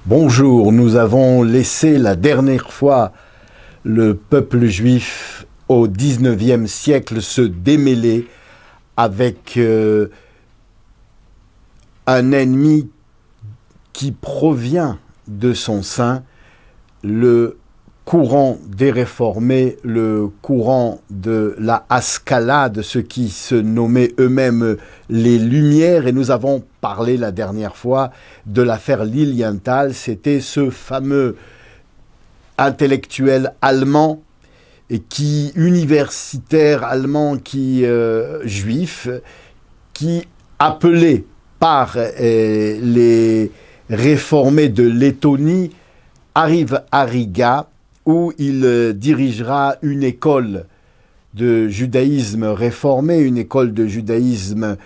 Bonjour, nous avons laissé la dernière fois le peuple juif au XIXe siècle se démêler avec un ennemi qui provient de son sein, le courant des réformés, le courant de la Haskalah, de ceux qui se nommaient eux-mêmes les Lumières. Et nous avons parlé la dernière fois de l'affaire Lilienthal. C'était ce fameux intellectuel allemand, universitaire allemand, juif, qui appelé par les réformés de Lettonie, arrive à Riga, où il dirigera une école de judaïsme réformé, une école de judaïsme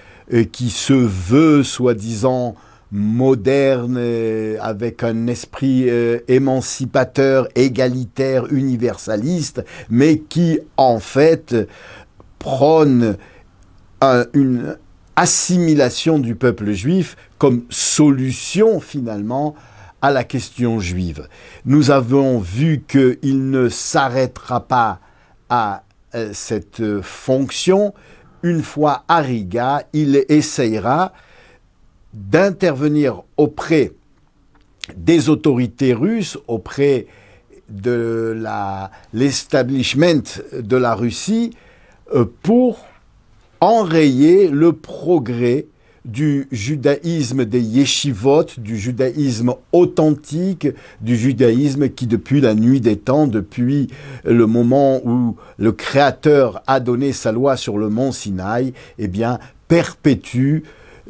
qui se veut soi-disant moderne, avec un esprit émancipateur, égalitaire, universaliste, mais qui en fait prône une assimilation du peuple juif comme solution finalement à la question juive. Nous avons vu qu'il ne s'arrêtera pas à cette fonction. Une fois à Riga, il essayera d'intervenir auprès des autorités russes, auprès de l'establishment de la Russie, pour enrayer le progrès du judaïsme des yeshivot, du judaïsme authentique, du judaïsme qui, depuis la nuit des temps, depuis le moment où le Créateur a donné sa loi sur le mont Sinaï, eh bien, perpétue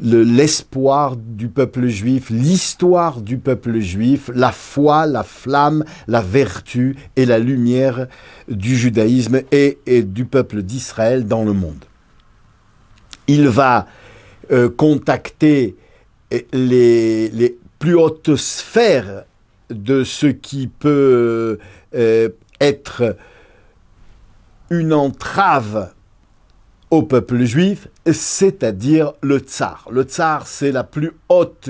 l'espoir du peuple juif, l'histoire du peuple juif, la foi, la flamme, la vertu et la lumière du judaïsme et du peuple d'Israël dans le monde. Il va contacter les plus hautes sphères de ce qui peut être une entrave au peuple juif, c'est-à-dire le tsar. Le tsar, c'est la plus haute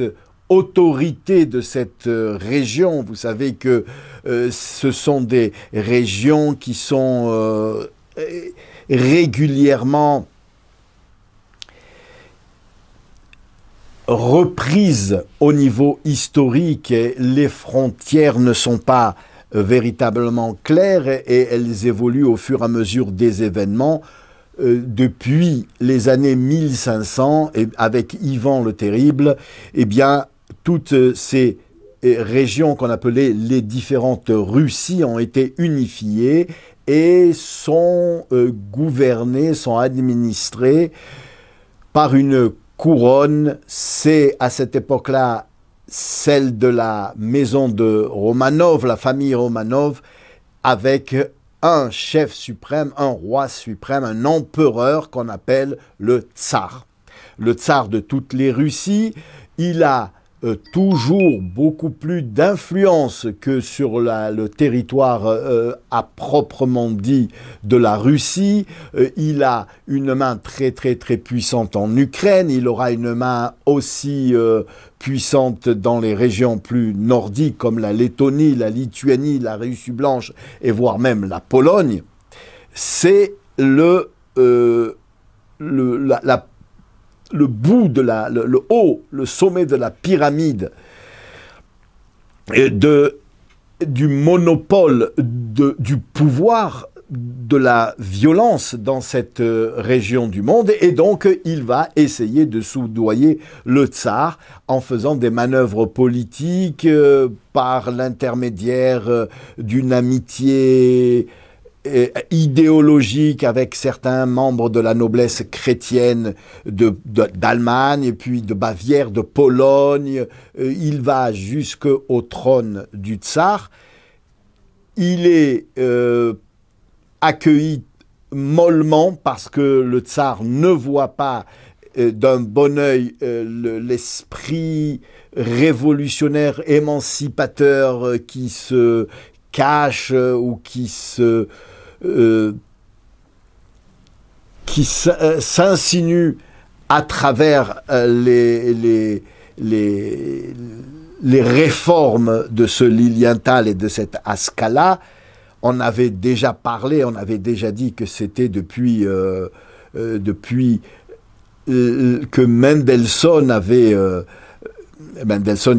autorité de cette région. Vous savez que ce sont des régions qui sont régulièrement reprises au niveau historique. Les frontières ne sont pas véritablement claires et elles évoluent au fur et à mesure des événements. Depuis les années 1500, et avec Ivan le Terrible, eh bien, toutes ces régions qu'on appelait les différentes Russies ont été unifiées et sont gouvernées, sont administrées par une couronne. C'est à cette époque-là celle de la maison de Romanov, la famille Romanov, avec un chef suprême, un roi suprême, un empereur qu'on appelle le tsar. Le tsar de toutes les Russies, il a toujours beaucoup plus d'influence que sur le territoire à proprement dit de la Russie. Il a une main très très très puissante en Ukraine, il aura une main aussi puissante dans les régions plus nordiques comme la Lettonie, la Lituanie, la Russie blanche et voire même la Pologne. C'est le bout de le haut, le sommet de la pyramide du monopole du pouvoir, de la violence dans cette région du monde, et donc il va essayer de soudoyer le tsar en faisant des manœuvres politiques par l'intermédiaire d'une amitié idéologique avec certains membres de la noblesse chrétienne d'Allemagne et puis de Bavière, de Pologne. Il va jusqu'au trône du tsar. Il est accueilli mollement parce que le tsar ne voit pas d'un bon œil l'esprit révolutionnaire, émancipateur qui se cache ou qui s'insinue à travers les réformes de ce Lilienthal et de cette Haskalah. On avait déjà parlé, on avait déjà dit que c'était depuis que Mendelssohn,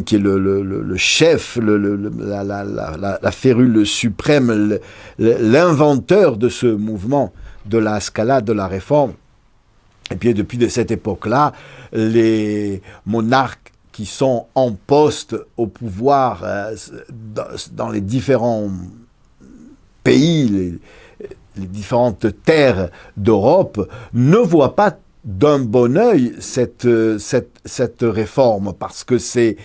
qui est le chef, la férule suprême, l'inventeur de ce mouvement de la Haskalah, de la réforme. Et puis depuis de cette époque-là, les monarques qui sont en poste au pouvoir dans les différents pays, les différentes terres d'Europe, ne voient pas d'un bon œil cette réforme, parce que c'est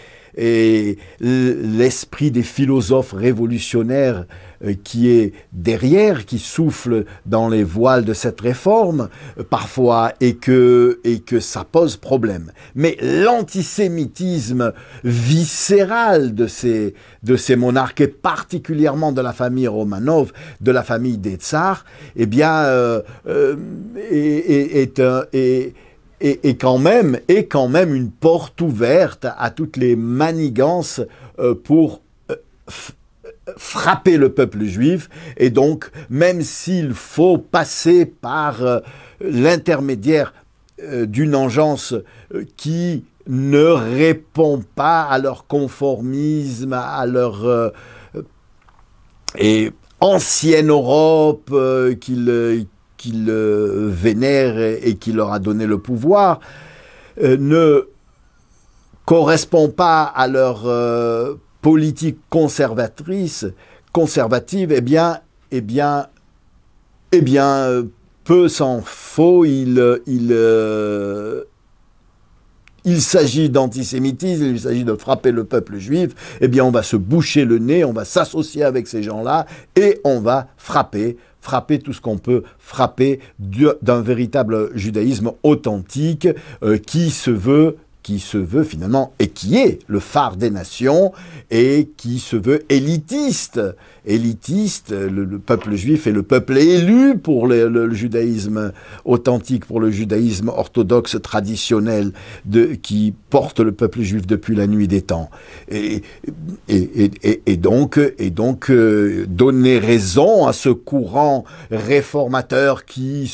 l'esprit des philosophes révolutionnaires qui est derrière, qui souffle dans les voiles de cette réforme, parfois, et que ça pose problème. Mais l'antisémitisme viscéral de ces monarques, et particulièrement de la famille Romanov, de la famille des tsars, eh bien, est quand même une porte ouverte à toutes les manigances pour frapper le peuple juif. Et donc, même s'il faut passer par l'intermédiaire d'une engeance qui ne répond pas à leur conformisme, à leur ancienne Europe qu'ils vénèrent et qui leur a donné le pouvoir, ne correspond pas à leur politique conservative, eh bien, peu s'en faut, il s'agit d'antisémitisme, il s'agit de frapper le peuple juif, eh bien on va se boucher le nez, on va s'associer avec ces gens-là et on va frapper tout ce qu'on peut frapper d'un véritable judaïsme authentique qui se veut finalement, et qui est le phare des nations, et qui se veut élitiste. Le peuple juif est le peuple élu pour le judaïsme authentique, pour le judaïsme orthodoxe traditionnel qui porte le peuple juif depuis la nuit des temps. Et donc donner raison à ce courant réformateur qui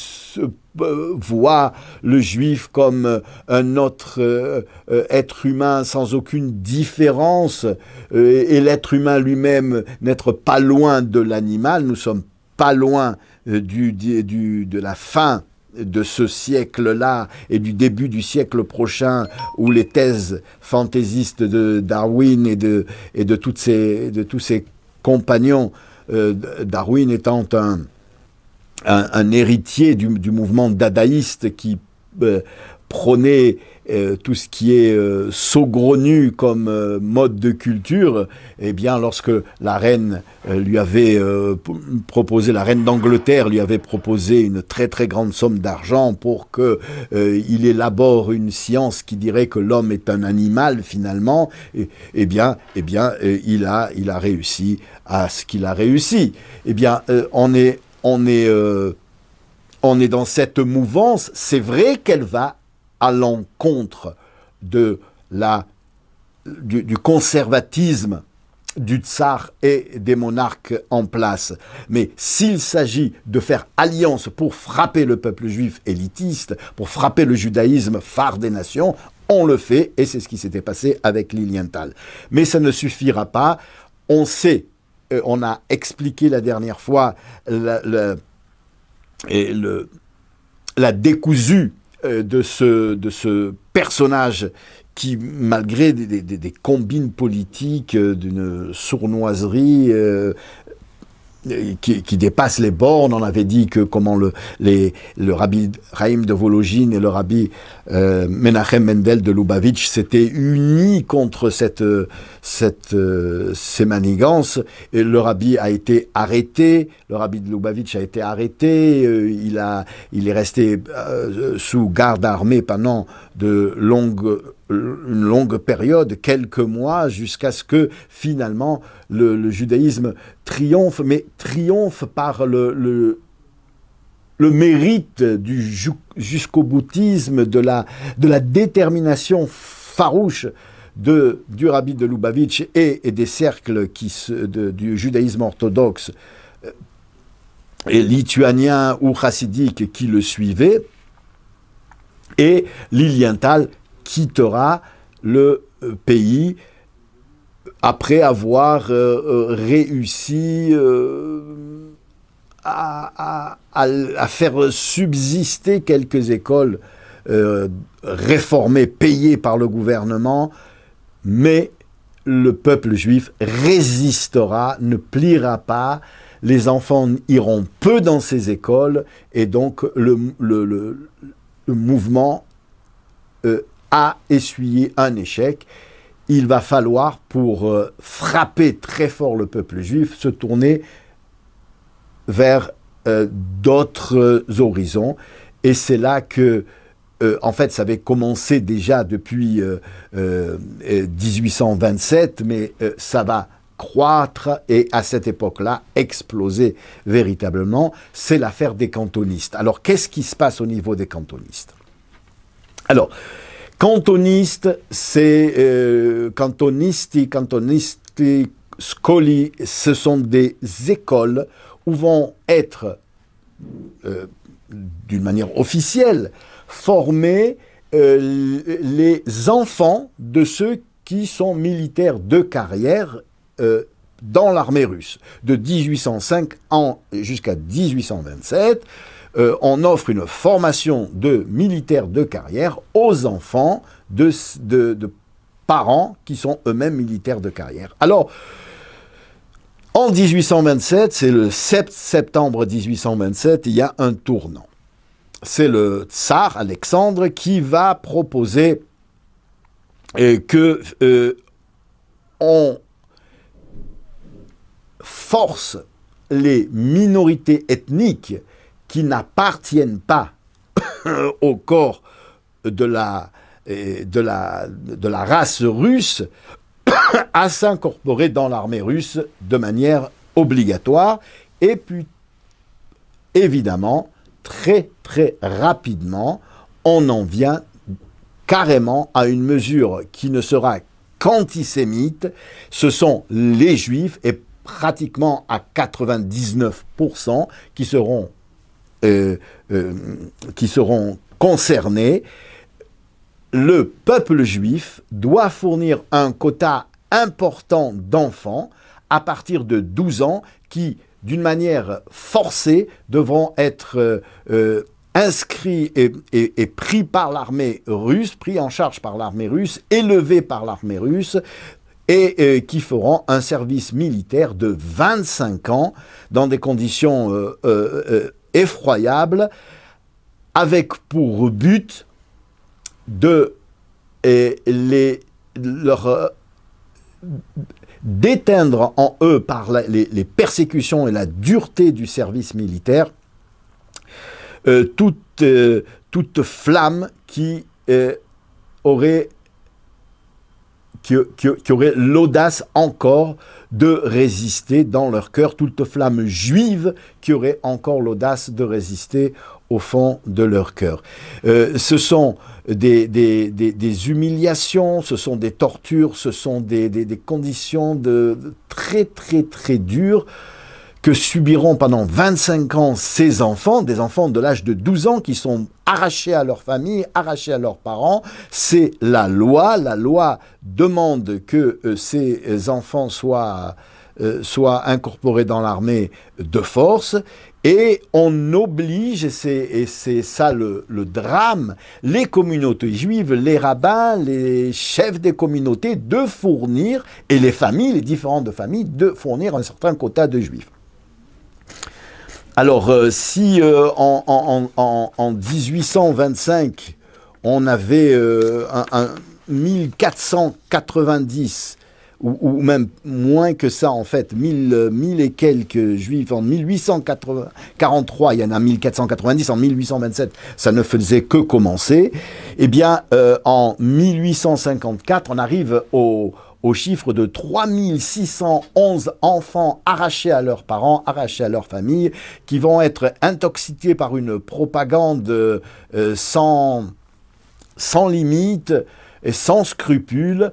voit le juif comme un autre être humain sans aucune différence, et l'être humain lui-même n'être pas loin de l'animal. Nous sommes pas loin de la fin de ce siècle-là et du début du siècle prochain, où les thèses fantaisistes de Darwin et de tous ses compagnons, Darwin étant un héritier du mouvement dadaïste qui prônait tout ce qui est saugrenu comme mode de culture, eh bien, lorsque la reine lui avait proposé, la reine d'Angleterre lui avait proposé une très très grande somme d'argent pour qu'il élabore une science qui dirait que l'homme est un animal finalement, il a réussi à ce qu'il a réussi. Eh bien, on est dans cette mouvance. C'est vrai qu'elle va à l'encontre du conservatisme du tsar et des monarques en place. Mais s'il s'agit de faire alliance pour frapper le peuple juif élitiste, pour frapper le judaïsme phare des nations, on le fait, et c'est ce qui s'était passé avec Lilienthal. Mais ça ne suffira pas. On sait, on a expliqué la dernière fois la décousue de ce personnage qui, malgré des combines politiques, d'une sournoiserie qui dépasse les bornes. On avait dit que comment le rabbi Chaim de Volojine et le rabbi Menachem Mendel de Lubavitch s'étaient unis contre ces manigances. Et le rabbi a été arrêté, le rabbi de Lubavitch a été arrêté, il est resté sous garde armée pendant une longue période, quelques mois, jusqu'à ce que finalement le judaïsme triomphe, mais triomphe par le mérite du jusqu'au boutisme, de la détermination farouche du rabbi de Lubavitch et des cercles du judaïsme orthodoxe et lituanien ou chassidique qui le suivaient, et Lilienthal quittera le pays après avoir réussi à faire subsister quelques écoles réformées, payées par le gouvernement, mais le peuple juif résistera, ne pliera pas, les enfants iront peu dans ces écoles, et donc le mouvement a essuyé un échec. Il va falloir, pour frapper très fort le peuple juif, se tourner vers d'autres horizons. Et c'est là que, en fait, ça avait commencé déjà depuis 1827, mais ça va croître et à cette époque-là exploser véritablement. C'est l'affaire des cantonistes. Alors, qu'est-ce qui se passe au niveau des cantonistes? Alors, cantonistes, c'est cantonisti, scoli, ce sont des écoles où vont être, d'une manière officielle, formés les enfants de ceux qui sont militaires de carrière dans l'armée russe. De 1805 jusqu'à 1827, on offre une formation de militaires de carrière aux enfants de parents qui sont eux-mêmes militaires de carrière. Alors, en 1827, c'est le 7 septembre 1827, il y a un tournant. C'est le tsar Alexandre qui va proposer que on force les minorités ethniques qui n'appartiennent pas au corps de la race russe à s'incorporer dans l'armée russe de manière obligatoire. Et puis, évidemment, très très rapidement, on en vient carrément à une mesure qui ne sera qu'antisémite. Ce sont les Juifs, et pratiquement à 99%, qui seront concernés. Le peuple juif doit fournir un quota important d'enfants à partir de 12 ans qui, d'une manière forcée, devront être inscrits et pris par l'armée russe, pris en charge par l'armée russe, élevés par l'armée russe, et qui feront un service militaire de 25 ans dans des conditions effroyables, avec pour but de d'éteindre en eux, par les persécutions et la dureté du service militaire, toute flamme qui aurait l'audace encore de résister dans leur cœur, toute flamme juive qui aurait encore l'audace de résister au fond de leur cœur. Ce sont des humiliations, ce sont des tortures, ce sont des conditions très très très dures que subiront pendant 25 ans ces enfants, des enfants de l'âge de 12 ans qui sont arrachés à leur famille, arrachés à leurs parents. C'est la loi. La loi demande que ces enfants soient incorporés dans l'armée de force. Et on oblige, et c'est ça le drame, les communautés juives, les rabbins, les chefs des communautés de fournir, et les familles, les différentes familles, de fournir un certain quota de juifs. Alors, si en 1825, on avait 1490, ou même moins que ça en fait, 1000 et quelques juifs en 1843, il y en a 1490, en 1827, ça ne faisait que commencer. Eh bien, en 1854, on arrive au chiffre de 3611 enfants arrachés à leurs parents, arrachés à leur famille, qui vont être intoxiqués par une propagande sans limite, et sans scrupule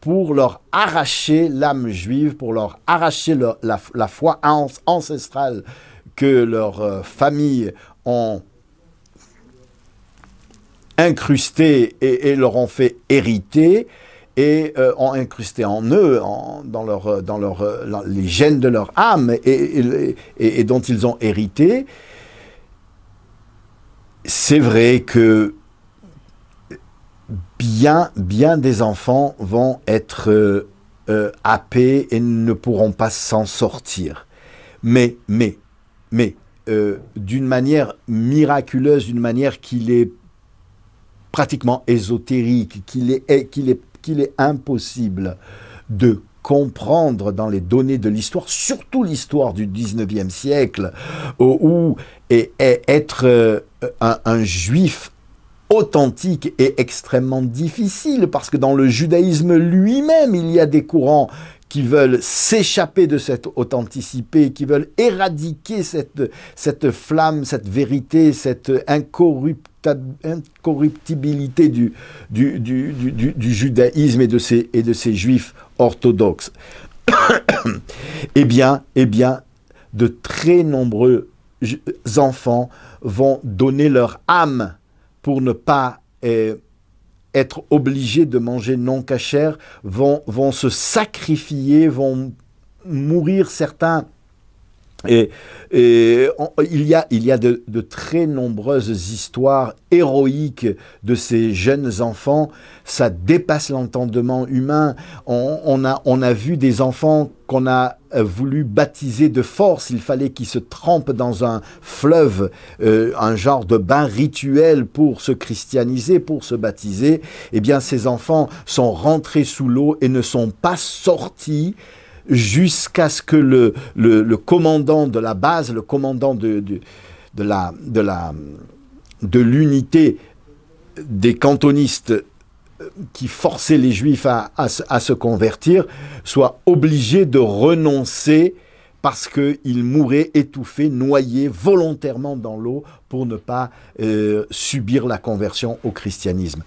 pour leur arracher l'âme juive, pour leur arracher la foi ancestrale que leurs familles ont incrustée et leur ont fait hériter, et ont incrusté en eux, dans les gènes de leur âme, et dont ils ont hérité. C'est vrai que bien des enfants vont être happés et ne pourront pas s'en sortir. Mais d'une manière miraculeuse, d'une manière qu'il est pratiquement ésotérique, qu'il est impossible de comprendre dans les données de l'histoire, surtout l'histoire du 19e siècle, où être un juif authentique est extrêmement difficile, parce que dans le judaïsme lui-même, il y a des courants qui veulent s'échapper de cette authenticité, qui veulent éradiquer cette flamme, cette vérité, cette incorruptibilité du judaïsme et de ces juifs orthodoxes. Eh bien, de très nombreux enfants vont donner leur âme pour ne pas être obligés de manger non cachère, vont se sacrifier, vont mourir certains. Et il y a de très nombreuses histoires héroïques de ces jeunes enfants. Ça dépasse l'entendement humain. On a vu des enfants qu'on a voulu baptiser de force. Il fallait qu'ils se trempent dans un fleuve, un genre de bain rituel pour se christianiser, pour se baptiser. Eh bien, ces enfants sont rentrés sous l'eau et ne sont pas sortis jusqu'à ce que le commandant de la base, le commandant de l'unité des cantonistes qui forçaient les Juifs à se convertir, soit obligé de renoncer parce qu'ils mouraient étouffés, noyés volontairement dans l'eau pour ne pas subir la conversion au christianisme.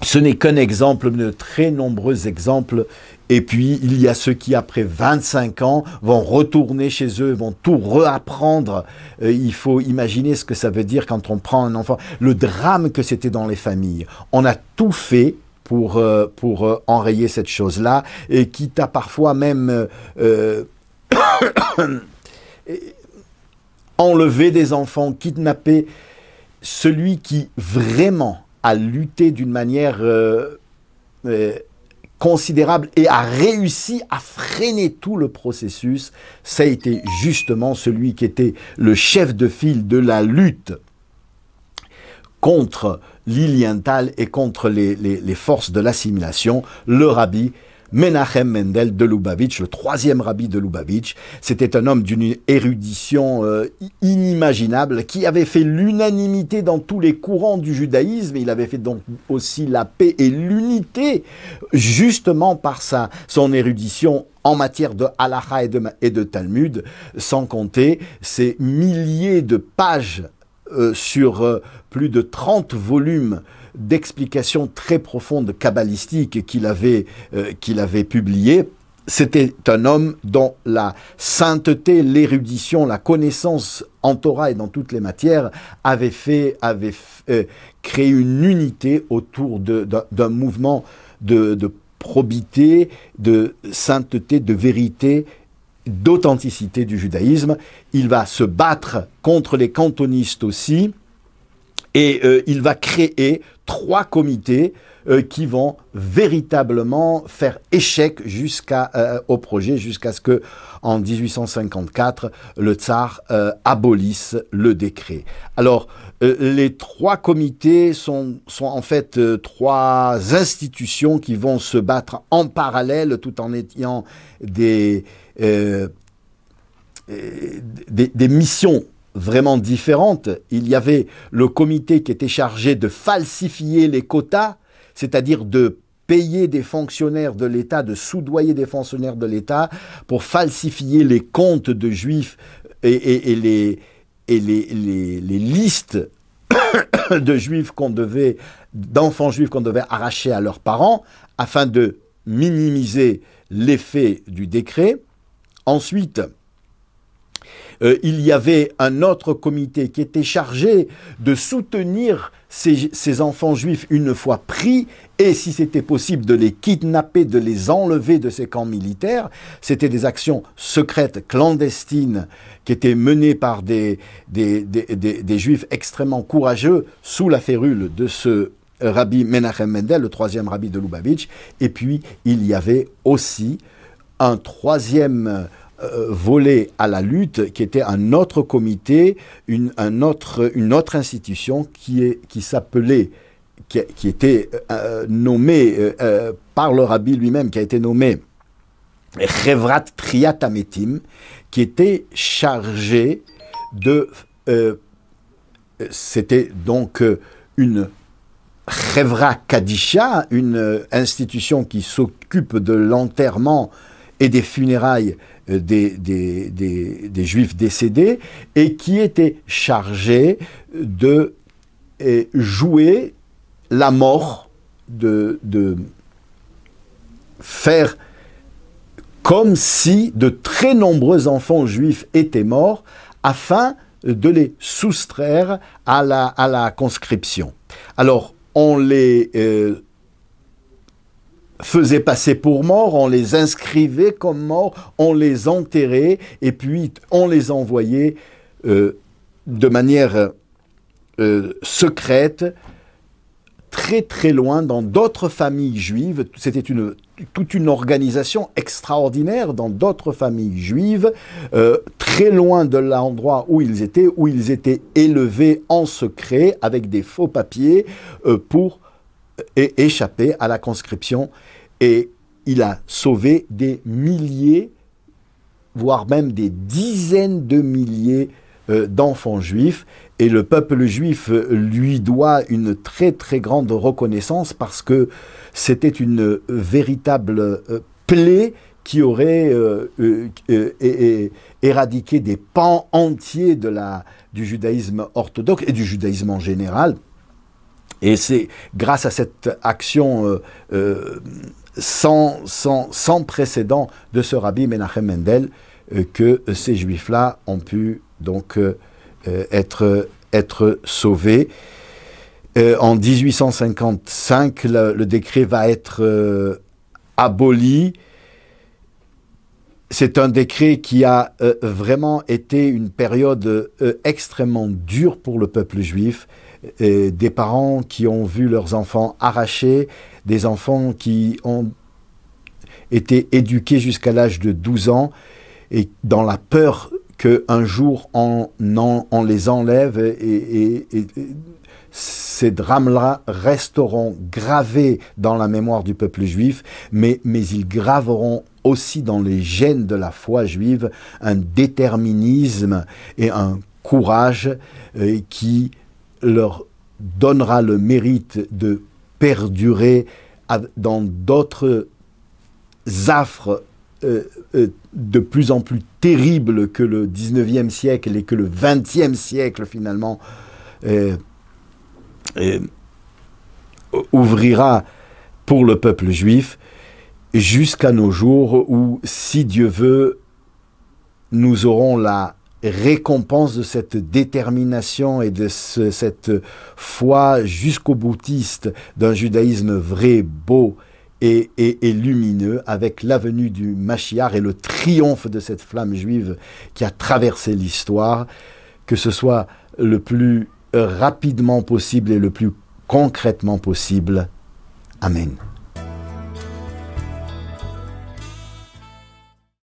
Ce n'est qu'un exemple de très nombreux exemples. Et puis, il y a ceux qui, après 25 ans, vont retourner chez eux, vont tout réapprendre. Il faut imaginer ce que ça veut dire quand on prend un enfant. Le drame que c'était dans les familles. On a tout fait pour enrayer cette chose-là, et quitte à parfois même enlever des enfants, kidnapper. Celui qui vraiment a lutté d'une manière considérable et a réussi à freiner tout le processus, ça a été justement celui qui était le chef de file de la lutte contre Lilienthal et contre les forces de l'assimilation, le rabbi Menachem Mendel de Lubavitch, le troisième rabbi de Lubavitch. C'était un homme d'une érudition inimaginable, qui avait fait l'unanimité dans tous les courants du judaïsme. Il avait fait donc aussi la paix et l'unité, justement par son érudition en matière de halakha et de Talmud, sans compter ces milliers de pages sur plus de 30 volumes d'explications très profondes kabbalistiques qu'il avait publiées. C'était un homme dont la sainteté, l'érudition, la connaissance en Torah et dans toutes les matières avait créé une unité autour d'un mouvement de probité, de sainteté, de vérité, d'authenticité du judaïsme. Il va se battre contre les cantonistes aussi, et il va créer 3 comités qui vont véritablement faire échec au projet, jusqu'à ce que, en 1854, le tsar abolisse le décret. Alors, les 3 comités sont en fait 3 institutions qui vont se battre en parallèle, tout en ayant des missions vraiment différentes. Il y avait le comité qui était chargé de falsifier les quotas, c'est-à-dire de payer des fonctionnaires de l'État, de soudoyer des fonctionnaires de l'État pour falsifier les comptes de juifs et les listes de juifs d'enfants juifs qu'on devait arracher à leurs parents afin de minimiser l'effet du décret. Ensuite, il y avait un autre comité qui était chargé de soutenir ces enfants juifs une fois pris et, si c'était possible, de les kidnapper, de les enlever de ces camps militaires. C'était des actions secrètes, clandestines, qui étaient menées par des juifs extrêmement courageux sous la férule de ce rabbi Menachem Mendel, le troisième rabbi de Lubavitch. Et puis, il y avait aussi un troisième volet à la lutte, qui était un autre comité, une autre institution qui était nommée par le rabbi lui-même, qui a été nommé Chevrat Triat Hametim, qui était chargé de... c'était donc une Chevra Kadisha, une institution qui s'occupe de l'enterrement et des funérailles des juifs décédés, et qui était chargé de jouer la mort, de faire comme si de très nombreux enfants juifs étaient morts, afin de les soustraire à la conscription. Alors, on les faisait passer pour morts, on les inscrivait comme morts, on les enterrait, et puis on les envoyait de manière secrète, très très loin, dans d'autres familles juives. C'était toute une organisation extraordinaire dans d'autres familles juives, très loin de l'endroit où ils étaient élevés en secret, avec des faux papiers, pour échapper à la conscription. Et il a sauvé des milliers, voire même des dizaines de milliers d'enfants juifs. Et le peuple juif lui doit une très très grande reconnaissance, parce que c'était une véritable plaie qui aurait éradiqué des pans entiers du judaïsme orthodoxe et du judaïsme en général. Et c'est grâce à cette action sans précédent de ce rabbi Menachem Mendel que ces juifs-là ont pu donc être sauvés. En 1855, le décret va être aboli. C'est un décret qui a vraiment été une période extrêmement dure pour le peuple juif. Des parents qui ont vu leurs enfants arrachés, des enfants qui ont été éduqués jusqu'à l'âge de 12 ans, et dans la peur qu'un jour on les enlève, et ces drames-là resteront gravés dans la mémoire du peuple juif, mais ils graveront aussi dans les gènes de la foi juive un déterminisme et un courage qui leur donnera le mérite de perdurer dans d'autres affres de plus en plus terribles que le 19e siècle et que le 20e siècle finalement ouvrira pour le peuple juif, jusqu'à nos jours où, si Dieu veut, nous aurons la récompense de cette détermination et de cette foi jusqu'au boutiste d'un judaïsme vrai, beau et lumineux, avec la venue du Mashiach et le triomphe de cette flamme juive qui a traversé l'histoire, que ce soit le plus rapidement possible et le plus concrètement possible. Amen.